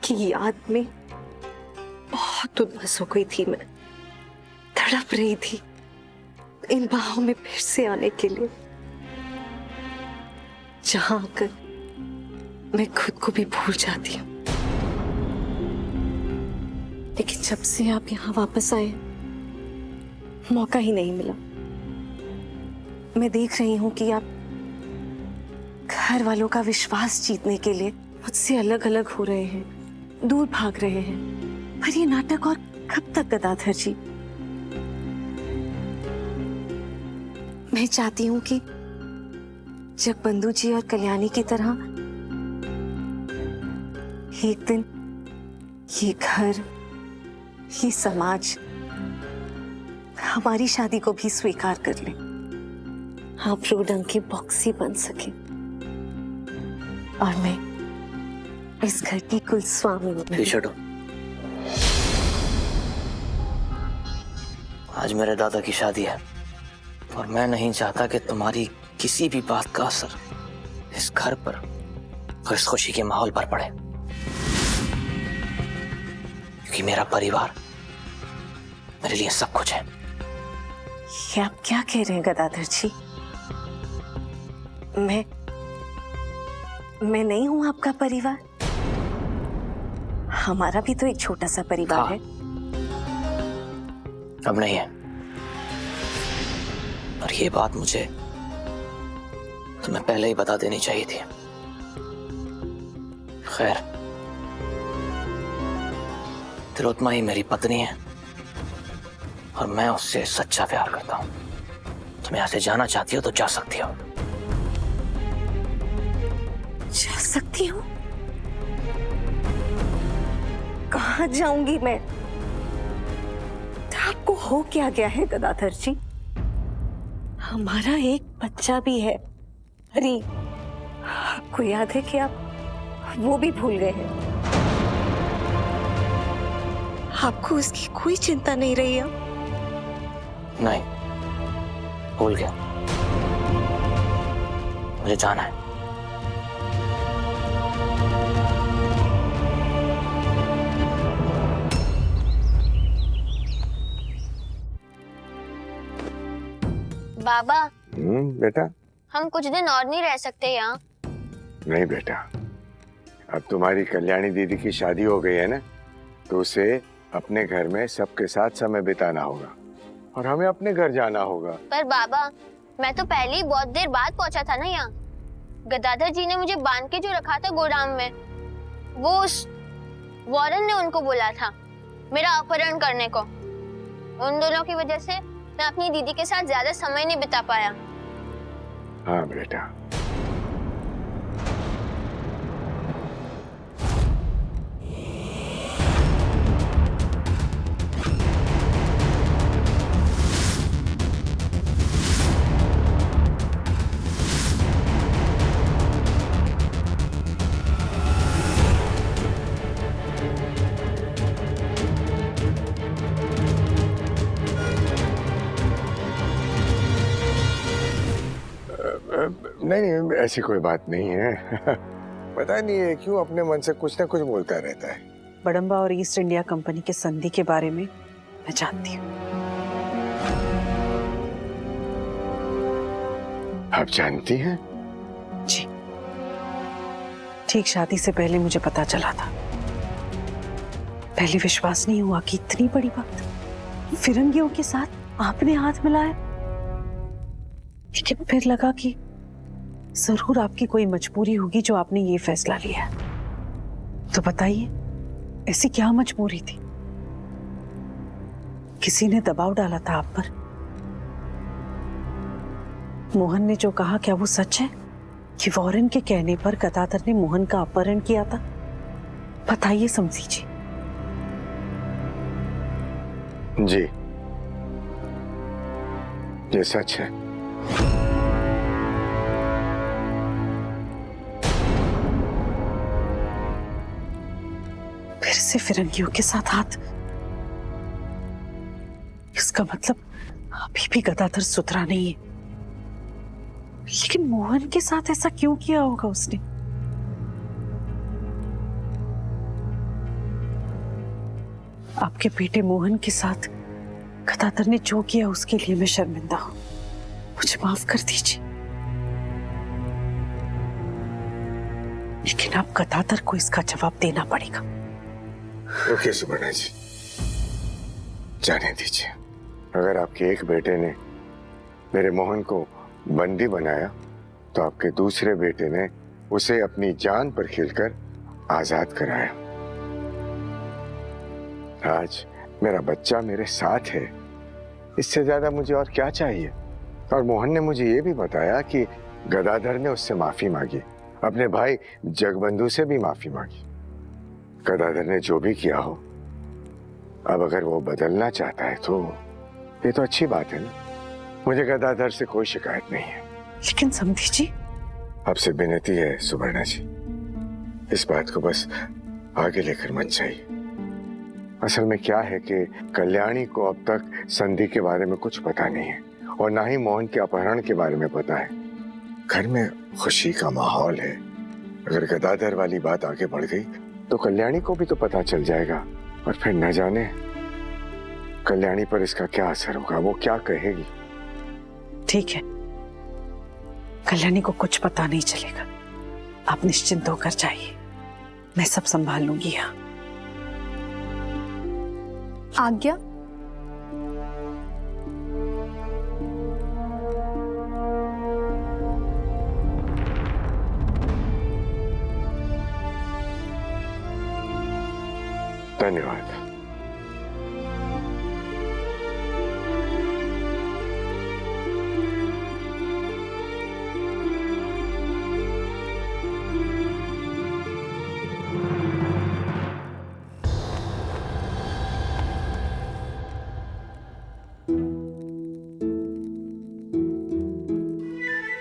की याद में बहुत उदास हो गई थी। मैं तड़प रही थी इन बाहों में फिर से आने के लिए, जहां आकर मैं खुद को भी भूल जाती हूँ। लेकिन जब से आप यहाँ वापस आए, मौका ही नहीं मिला। मैं देख रही हूँ कि आप घर वालों का विश्वास जीतने के लिए मुझसे अलग अलग हो रहे हैं, दूर भाग रहे हैं। पर ये नाटक और कब तक गदाधर जी? मैं चाहती हूँ कि जगबंधु जी और कल्याणी की तरह एक दिन ये घर, ये समाज हमारी शादी को भी स्वीकार कर ले। आप रोडंग की बॉक्सी बन सके और मैं इस घर की कुल स्वामी बनूं। छोड़ो, आज मेरे दादा की शादी है और मैं नहीं चाहता कि तुम्हारी किसी भी बात का असर इस घर पर और इस खुशी के माहौल पर पड़े, क्योंकि मेरा परिवार मेरे लिए सब कुछ है। ये आप क्या कह रहे हैं गदाधर जी? मैं नहीं हूं आपका परिवार? हमारा भी तो एक छोटा सा परिवार है। अब नहीं है, और ये बात मुझे तुम्हें पहले ही बता देनी चाहिए थी। खैर, तिलोत्मा ही मेरी पत्नी है और मैं उससे सच्चा प्यार करता हूं। तुम यहां से जाना चाहती हो तो जा सकती हो। जा सकती हूँ? कहाँ जाऊंगी मैं? आपको हो क्या गया है गदाधर जी? हमारा एक बच्चा भी है। अरे, आपको याद है कि आप वो भी भूल गए हैं? आपको इसकी कोई चिंता नहीं रही है? नहीं, भूल गया। मुझे जाना है। बाबा। बेटा, हम कुछ दिन और नहीं रह सकते यहाँ? नहीं बेटा, अब तुम्हारी कल्याणी दीदी की शादी हो गई है ना, तो उसे अपने घर में सबके साथ समय बिताना होगा और हमें अपने घर जाना होगा। पर बाबा, मैं तो पहले ही बहुत देर बाद पहुँचा था ना यहाँ। गदाधर जी ने मुझे बांध के जो रखा था गोदाम में, वो उस वॉरेन ने उनको बोला था मेरा अपहरण करने को। उन दोनों की वजह से मैं अपनी दीदी के साथ ज्यादा समय नहीं बिता पाया। हाँ बेटा, नहीं ऐसी कोई बात नहीं है। पता नहीं है क्यों अपने मन से कुछ ना कुछ बोलता रहता है। बड़म्बा और ईस्ट इंडिया कंपनी के संधि के बारे में मैं जानती हूँ। आप जानती हैं? जी, ठीक शादी से पहले मुझे पता चला था। पहले विश्वास नहीं हुआ कि इतनी बड़ी बात फिरंगियों के साथ आपने हाथ मिलाया, लेकिन फिर लगा कि जरूर आपकी कोई मजबूरी होगी जो आपने ये फैसला लिया। तो बताइए, ऐसी क्या मजबूरी थी? किसी ने दबाव डाला था आप पर? मोहन ने जो कहा, क्या वो सच है कि वॉरेन के कहने पर गदाधर ने मोहन का अपहरण किया था? बताइए समझी जी। जी, ये सच है। फिर से फिरंगियों के साथ हाथ? इसका मतलब अभी भी गदाधर सुधरा नहीं है। लेकिन मोहन के साथ ऐसा क्यों किया होगा उसने? आपके बेटे मोहन के साथ गदाधर ने जो किया उसके लिए मैं शर्मिंदा हूं। मुझे माफ कर दीजिए, लेकिन आप गदाधर को इसका जवाब देना पड़ेगा। ओके सुपर्णा जी, जाने दीजिए। अगर आपके एक बेटे ने मेरे मोहन को बंदी बनाया तो आपके दूसरे बेटे ने उसे अपनी जान पर खेलकर आजाद कराया। आज मेरा बच्चा मेरे साथ है, इससे ज्यादा मुझे और क्या चाहिए। और मोहन ने मुझे ये भी बताया कि गदाधर ने उससे माफी मांगी, अपने भाई जगबंधु से भी माफी मांगी। गदाधर ने जो भी किया हो, अब अगर वो बदलना चाहता है तो ये तो अच्छी बात है ना। मुझे गदाधर से कोई शिकायत नहीं है। लेकिन समधी जी, आपसे विनती है सुपर्णा जी, इस बात को बस आगे लेकर मत जाइए। असल में क्या है कि कल्याणी को अब तक संधि के बारे में कुछ पता नहीं है और ना ही मोहन के अपहरण के बारे में पता है। घर में खुशी का माहौल है। अगर गदाधर वाली बात आगे बढ़ गई तो कल्याणी को भी तो पता चल जाएगा और फिर न जाने कल्याणी पर इसका क्या असर होगा, वो क्या कहेगी। ठीक है, कल्याणी को कुछ पता नहीं चलेगा। आप निश्चिंत होकर जाइए, मैं सब संभाल लूंगी। यहाँ आज्ञा। धन्यवाद।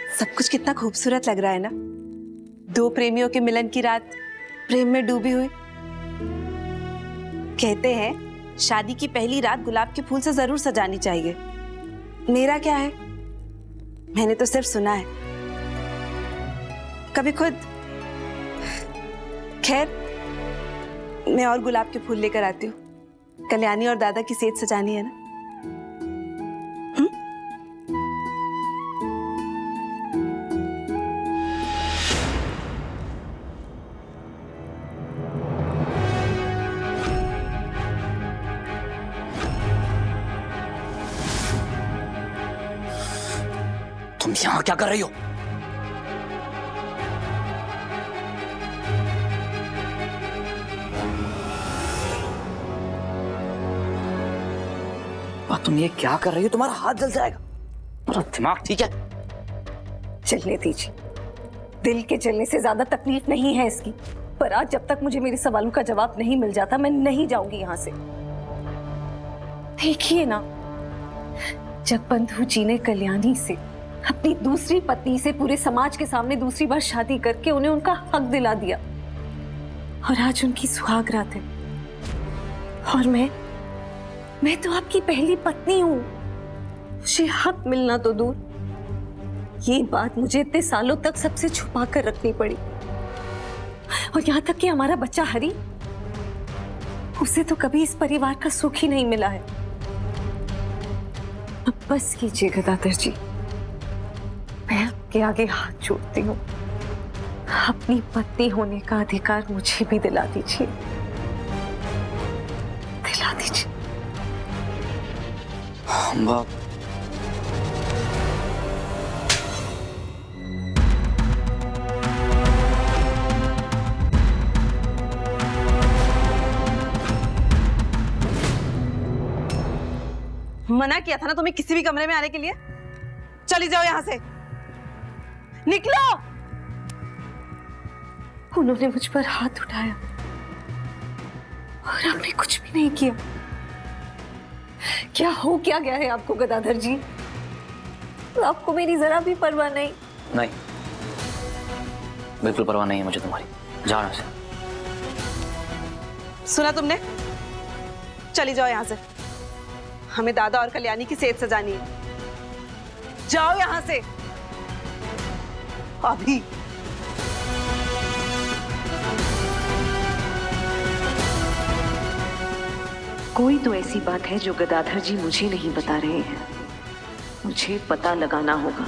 सब कुछ कितना खूबसूरत लग रहा है ना। दो प्रेमियों के मिलन की रात प्रेम में डूबी हुई। कहते हैं शादी की पहली रात गुलाब के फूल से जरूर सजानी चाहिए। मेरा क्या है, मैंने तो सिर्फ सुना है, कभी खुद। खैर, मैं और गुलाब के फूल लेकर आती हूँ। कल्याणी और दादा की सेज सजानी है ना। तुम यहाँ क्या कर रही हो? तुम ये क्या कर रही हो? तुम्हारा हाथ जल जाएगा। तुम्हारा दिमाग ठीक है? चलने दीजिए, दिल के जलने से ज्यादा तकलीफ नहीं है इसकी। पर आज जब तक मुझे मेरे सवालों का जवाब नहीं मिल जाता, मैं नहीं जाऊंगी यहाँ से। देखिए ना, जगबंधु जी ने कल्याणी से, अपनी दूसरी पत्नी से, पूरे समाज के सामने दूसरी बार शादी करके उन्हें उनका हक दिला दिया। और आज उनकी सुहाग रात है। और मैं तो आपकी पहली पत्नी हूं। मुझे हक मिलना तो दूर, ये बात मुझे इतने सालों तक सबसे छुपा कर रखनी पड़ी। और यहां तक कि हमारा बच्चा हरी, उसे तो कभी इस परिवार का सुख ही नहीं मिला है। अब बस कीजिए गदाधर जी, मैं आपके आगे हाथ जोड़ती हूँ। अपनी पत्नी होने का अधिकार मुझे भी दिला दीजिए, दिला दीजिए। बाप, मना किया था ना तुम्हें किसी भी कमरे में आने के लिए। चली जाओ यहां से, निकलो। उन्होंने मुझ पर हाथ उठाया और आपने कुछ भी नहीं किया। क्या हो क्या गया है आपको गदाधर जी? आपको मेरी जरा भी परवाह नहीं? नहीं, बिल्कुल परवाह नहीं है मुझे तुम्हारी। जाओ यहाँ से। सुना तुमने? चली जाओ यहां से, हमें दादा और कल्याणी की सेज सजानी है। जाओ यहां से अभी। कोई तो ऐसी बात है जो गदाधर जी मुझे नहीं बता रहे हैं। मुझे पता लगाना होगा।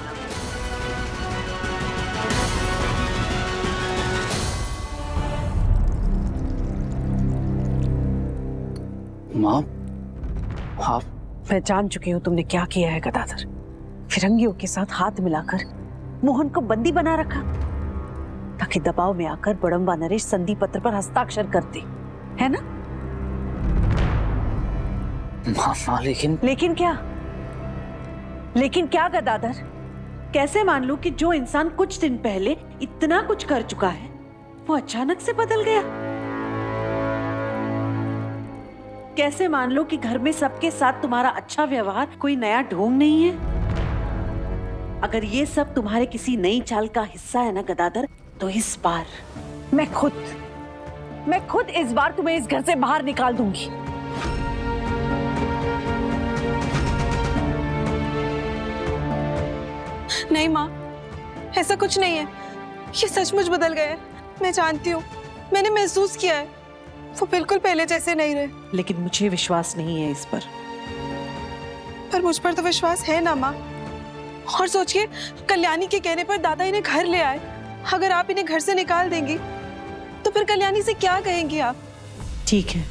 माँ, आप मैं जान चुकी हूँ तुमने क्या किया है गदाधर। फिरंगियों के साथ हाथ मिलाकर मोहन को बंदी बना रखा ताकि दबाव में आकर बड़म्बा नरेश संधि पत्र पर हस्ताक्षर करते, है ना? माँ लेकिन क्या? लेकिन क्या गदाधर? कैसे मान लूं कि जो इंसान कुछ दिन पहले इतना कुछ कर चुका है वो अचानक से बदल गया? कैसे मान लो कि घर में सबके साथ तुम्हारा अच्छा व्यवहार कोई नया ढोंग नहीं है? अगर ये सब तुम्हारे किसी नई चाल का हिस्सा है ना गदाधर, तो इस बार मैं खुद इस बार तुम्हें इस घर से बाहर निकाल दूंगी। नहीं माँ, ऐसा कुछ नहीं है। ये सचमुच बदल गए हैं। मैं जानती हूँ, मैंने महसूस किया है। वो बिल्कुल पहले जैसे नहीं रहे। लेकिन मुझे विश्वास नहीं है इस पर मुझ पर तो विश्वास है ना माँ। और सोचिए, कल्याणी के कहने पर दादा इन्हें घर ले आए। अगर आप इन्हें घर से निकाल देंगी तो फिर कल्याणी से क्या कहेंगी आप? ठीक है,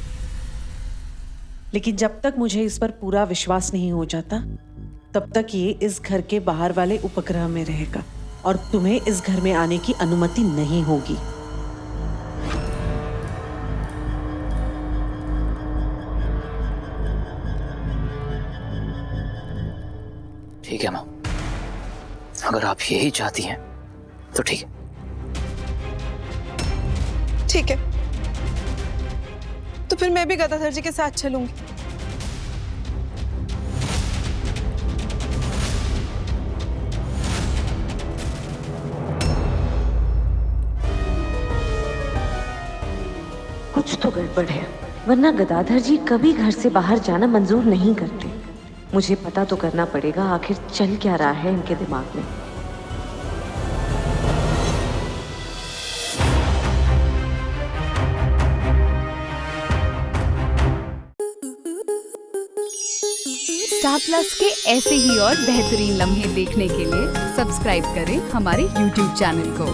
लेकिन जब तक मुझे इस पर पूरा विश्वास नहीं हो जाता तब तक ये इस घर के बाहर वाले उपग्रह में रहेगा और तुम्हें इस घर में आने की अनुमति नहीं होगी। ठीक है माँ, अगर आप यही चाहती हैं तो ठीक है। ठीक है, तो फिर मैं भी गदाधर जी के साथ चलूंगी। कुछ तो गड़बड़ है, वरना गदाधर जी कभी घर से बाहर जाना मंजूर नहीं करते। मुझे पता तो करना पड़ेगा आखिर चल क्या रहा है इनके दिमाग में। स्टार प्लस के ऐसे ही और बेहतरीन लम्हे देखने के लिए सब्सक्राइब करें हमारे YouTube चैनल को।